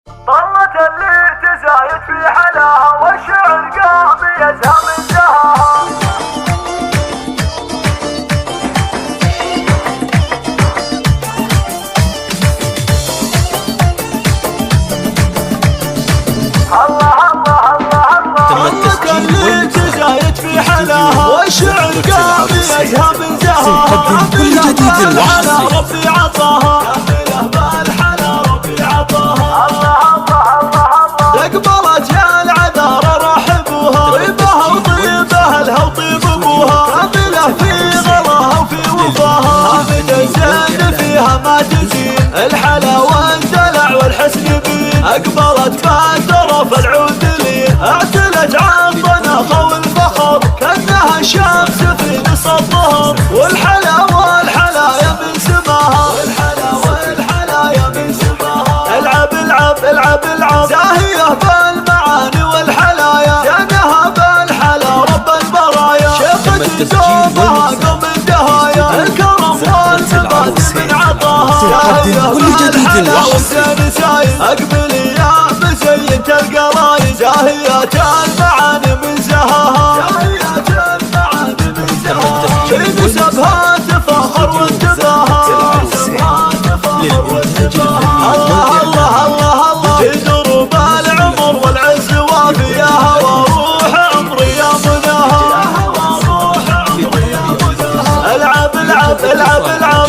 طلت اللي تزايد في حلاها والشعر قام يزهى من زهاها. الله الله الله الله. طلت اللي تزايد في حلاها والشعر قام يزهى من زهاها. نقدم كل جديد وحصري. ربي عطاها بالحلا ربي عطاها. اقبلت يا العذار رحبوها طيبها وطيبها لها وطيب ابوها كامله في غلاها وفي وفاها ابدا زين فيها ما تزين الحلا والدلع والحسن بين اقبلت فاتره العود لين اعتلت عالطناخه والفخر كانها الشمس في نص الظهر والحلا والحلايا من سماها والحلايا من سماها. العب العب العب العب زاهيه بالمعاني والحلايا جانها بالحلا رب البرايا شيختي زوبها قوم الدهايا الكرم والثبات من عطاها كل جديد وحسين سايد اقبلي يا مزينة القرايد زاهية المعاني من زهاها في نسبها تفاخر وانتباها. الله الله الله الله في دروب العمر والعز وافيها وروح عمري يا مناها. العب العب العب العب